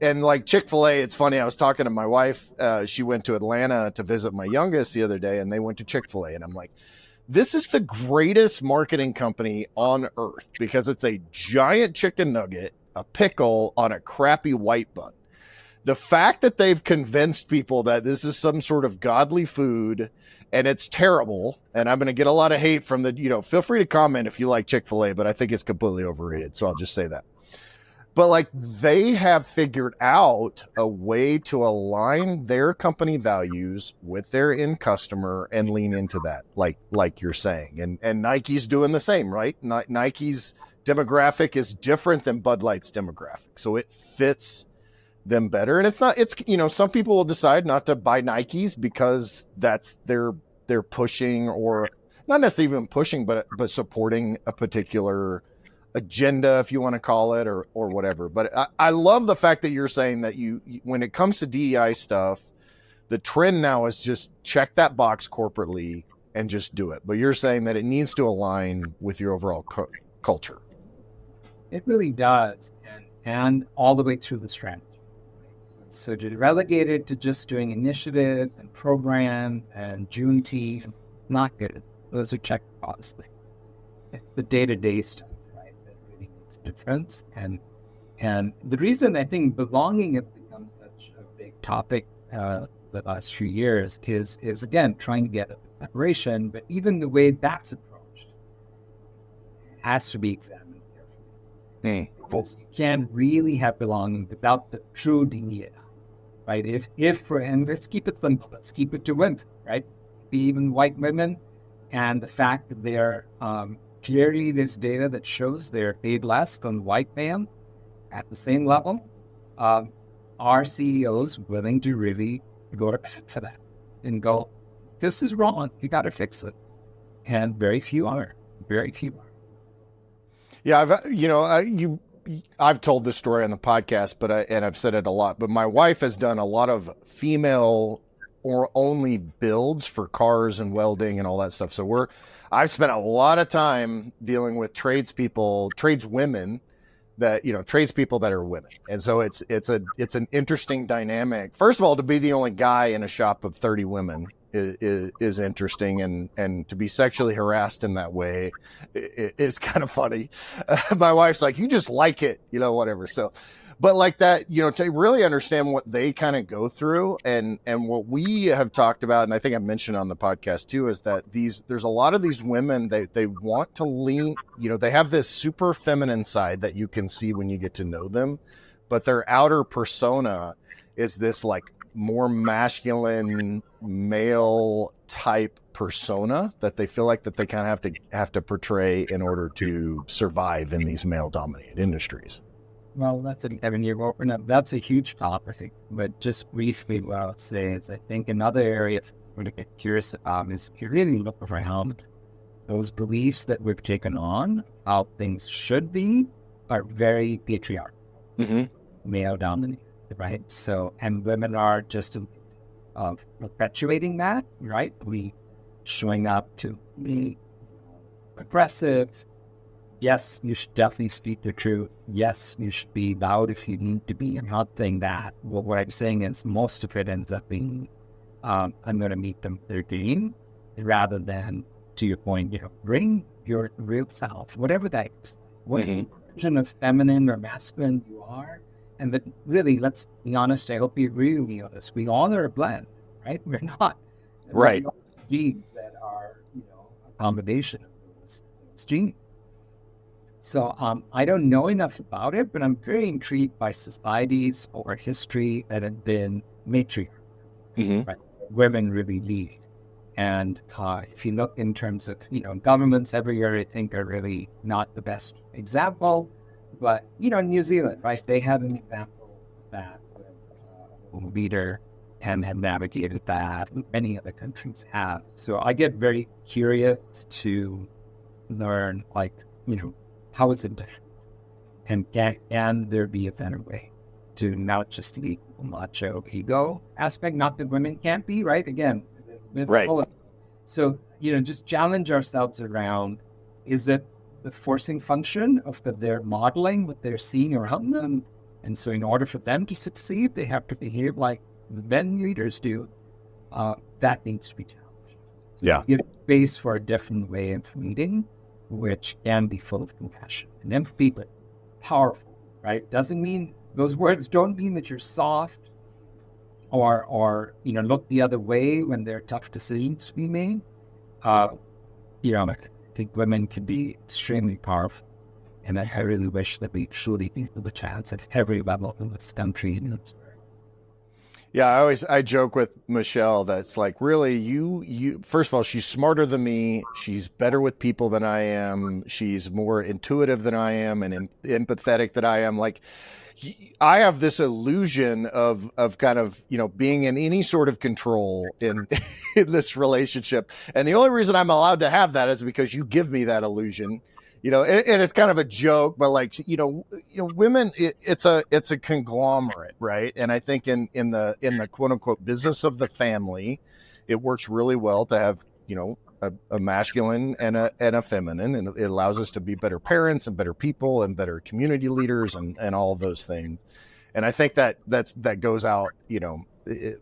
and like Chick-fil-A, it's funny. I was talking to my wife. She went to Atlanta to visit my youngest the other day, and they went to Chick-fil-A, and I'm like, this is the greatest marketing company on earth, because it's a giant chicken nugget, a pickle on a crappy white bun. The fact that they've convinced people that this is some sort of godly food and it's terrible, and I'm going to get a lot of hate from feel free to comment if you like Chick-fil-A, but I think it's completely overrated. So I'll just say that. But like, they have figured out a way to align their company values with their end customer and lean into that, like you're saying. And Nike's doing the same, right? Nike's demographic is different than Bud Light's demographic. So it fits them better. And it's some people will decide not to buy Nikes because that's they're pushing, or not necessarily even pushing, but supporting a particular agenda, if you want to call it, or whatever. But I love the fact that you're saying that you when it comes to DEI stuff, the trend now is just check that box corporately and just do it. But you're saying that it needs to align with your overall culture. It really does, and all the way through the strategy. So to relegate it to just doing initiatives and programs and Juneteenth, not good. Those are checked box things. It's the day-to-day stuff, right, that really makes a difference. And the reason I think belonging has become such a big topic the last few years is again trying to get at the separation, but even the way that's approached has to be examined carefully. Because you can't really have belonging without the true DEI, right? And let's keep it simple, let's keep it to women, right? Be even white women, and the fact that they're clearly there's data that shows they're paid less than white men at the same level. Are CEOs willing to really go for that and go, this is wrong, you got to fix it? And very few are. Yeah, I've told this story on the podcast, and I've said it a lot, but my wife has done a lot of female or only builds for cars and welding and all that stuff. So I've spent a lot of time dealing with tradeswomen tradespeople that are women. And so it's an interesting dynamic. First of all, to be the only guy in a shop of 30 women is interesting, and to be sexually harassed in that way is kind of funny. My wife's like, you just like it, whatever. So, but like that, to really understand what they kind of go through, and what we have talked about, and I think I mentioned on the podcast too, is that there's a lot of these women, they want to lean, they have this super feminine side that you can see when you get to know them, but their outer persona is this like more masculine male type persona that they feel like that they kind of have to portray in order to survive in these male dominated industries. Well, that's a huge topic, but just briefly what I'll say is I think another area we're to get curious about is if you really look around, those beliefs that we've taken on, how things should be, are very patriarchal, male dominated, right? So, and women are just perpetuating that, right? We showing up to be aggressive. Yes, you should definitely speak the truth. Yes, you should be loud if you need to be. I'm not saying that. Well, what I'm saying is most of it ends up being, I'm going to meet them their game, rather than, to your point, bring your real self, whatever that is. What version of feminine or masculine you are. And that really, let's be honest, I hope you agree with me on this. We all are a blend, right? We're not. Right. Genes that are, a combination of those genes. So I don't know enough about it, but I'm very intrigued by societies or history that have been matriarchal. Right? Women really lead. And if you look in terms of, governments every year, I think are really not the best example. But, New Zealand, right? They have an example of that with a leader and have navigated that. Many other countries have. So I get very curious to learn, how is it different? And can there be a better way to not just the macho ego aspect? Not that women can't be, right? Again, right. So, just challenge ourselves around, is it the forcing function of that they're modeling what they're seeing around them? And so in order for them to succeed, they have to behave like the men leaders do. That needs to be challenged. So yeah. Give space for a different way of leading, which can be full of compassion and empathy, but powerful, right? Doesn't mean, those words don't mean that you're soft or look the other way when there are tough decisions to be made. I think women can be extremely powerful, and I really wish that we truly give them a chance at every level in this country. Yeah, I joke with Michelle that's like, really, you first of all, she's smarter than me. She's better with people than I am. She's more intuitive than I am and empathetic than I am. Like, I have this illusion of kind of, being in any sort of control in in this relationship. And the only reason I'm allowed to have that is because you give me that illusion, and it's kind of a joke, but like, women, it's a conglomerate, right? And I think in the quote unquote business of the family, it works really well to have, a masculine and a feminine, and it allows us to be better parents and better people and better community leaders and all of those things. And I think that goes out,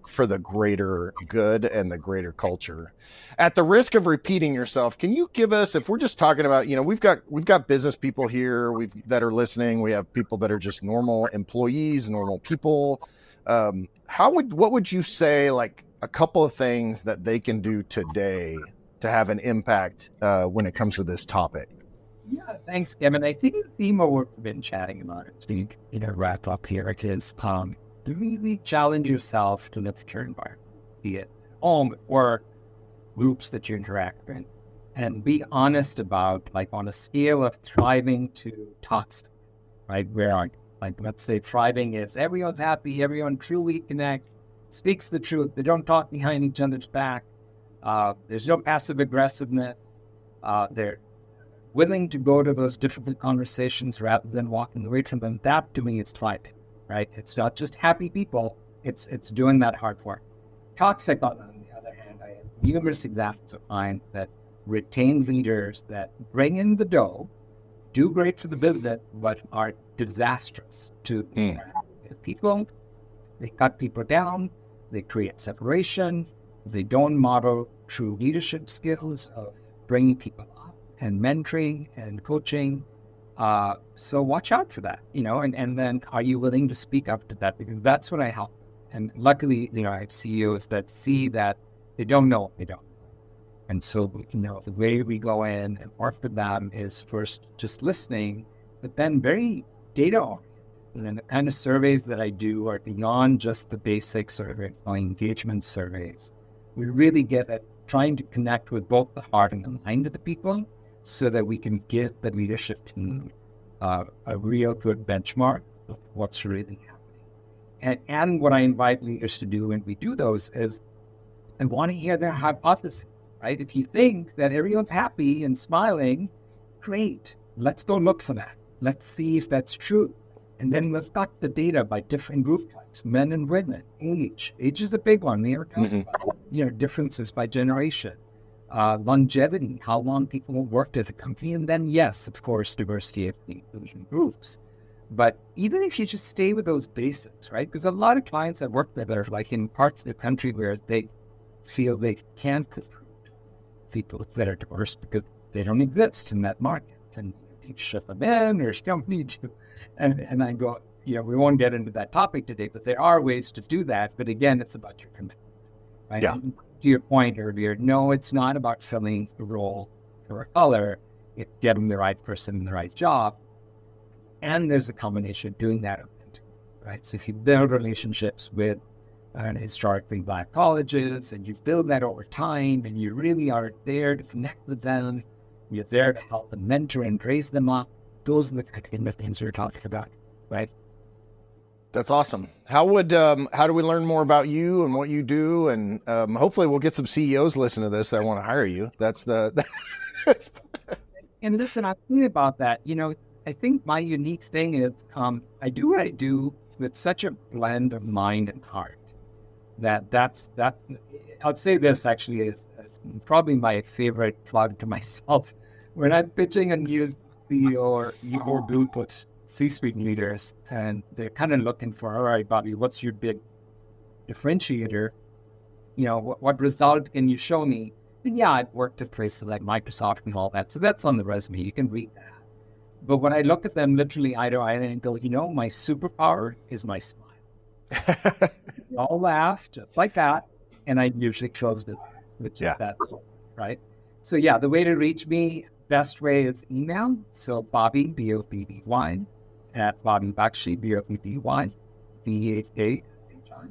for the greater good and the greater culture. At the risk of repeating yourself, can you give us, if we're just talking about, we've got business people here that are listening, we have people that are just normal employees, normal people. What would you say, like a couple of things that they can do today to have an impact when it comes to this topic? Yeah, thanks, Kevin. I think the theme of what we've been chatting about is being, wrap up here is to really challenge yourself to live your environment, be it home or groups that you interact in, and be honest about, like, on a scale of thriving to toxic, right? Where, like, let's say thriving is everyone's happy, everyone truly connects, speaks the truth, they don't talk behind each other's back. There's no passive aggressiveness. They're willing to go to those difficult conversations rather than walking away from them. That, to me, is thriving, right? It's not just happy people. It's doing that hard work. Toxic, on the other hand, I have numerous examples of clients that retain leaders that bring in the dough, do great for the business, but are disastrous to people. They cut people down. They create separation. They don't model true leadership skills of bringing people up and mentoring and coaching. So watch out for that, and then are you willing to speak up to that? Because that's what I help. And luckily, I have CEOs that see that they don't know what they don't. And so, the way we go in and work with them is first just listening, but then very data-oriented. And then the kind of surveys that I do are beyond just the basic sort of engagement surveys. We really get at trying to connect with both the heart and the mind of the people so that we can give the leadership team a real good benchmark of what's really happening. And what I invite leaders to do when we do those is I want to hear their hypothesis, right? If you think that everyone's happy and smiling, great. Let's go look for that. Let's see if that's true. And then let's cut the data by different group types, men and women, age. Age is a big one. We are talking about, differences by generation, longevity, how long people have worked at the company. And then, yes, of course, diversity of the inclusion groups. But even if you just stay with those basics, right? Because a lot of clients I work with are like in parts of the country where they feel they can't recruit people that are diverse because they don't exist in that market. And you shut them in or you don't need to. And I go, we won't get into that topic today, but there are ways to do that. But again, it's about your commitment, right? Yeah. And to your point earlier, no, it's not about filling a role or a color. It's getting the right person in the right job. And there's a combination of doing that, right? So if you build relationships with historically Black colleges and you build that over time and you really are there to connect with them, you're there to help them mentor and raise them up, those are the kind of things we're talking about, right? That's awesome. How do we learn more about you and what you do? And hopefully we'll get some CEOs listen to this that want to hire you. And listen, I'm thinking about that. I think my unique thing is I do what I do with such a blend of mind and heart that's I'd say this actually is probably my favorite plug to myself. When I'm pitching a new CEO or group with C-suite leaders and they're kind of looking for, all right, Bobby, what's your big differentiator? What result can you show me? And yeah, I've worked at places like Microsoft and all that. So that's on the resume. You can read that. But when I look at them literally eye to eye and go, my superpower is my smile. I'll laugh just like that. And I usually close with that, right? So yeah, the way to reach me, best way is email. So Bobby, B-O-B-B-Y, at Bobby Bakshi, B-O-B-B-Y, B-A-C-H-I.com.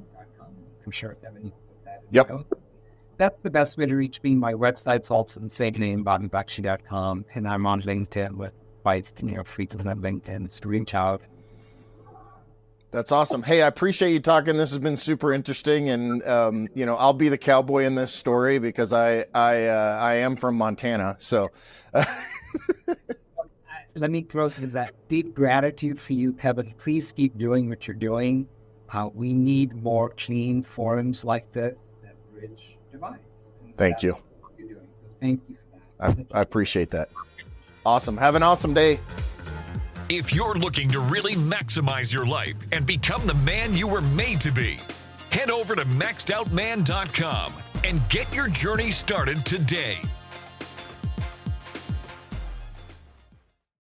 I'm sure if Evan put that in. Yep. That's the best way to reach me. My website's also the same name, BobbyBakshi.com, and I'm on LinkedIn with quite frequently on LinkedIn to reach out. That's awesome. Hey, I appreciate you talking. This has been super interesting, and I'll be the cowboy in this story because I am from Montana. So, let me close with that deep gratitude for you, Kevin. Please keep doing what you're doing. We need more clean forums like this that bridge divides. Thank you. What you're doing. So thank you for that. I appreciate that. Awesome. Have an awesome day. If you're looking to really maximize your life and become the man you were made to be, head over to maxedoutman.com and get your journey started today.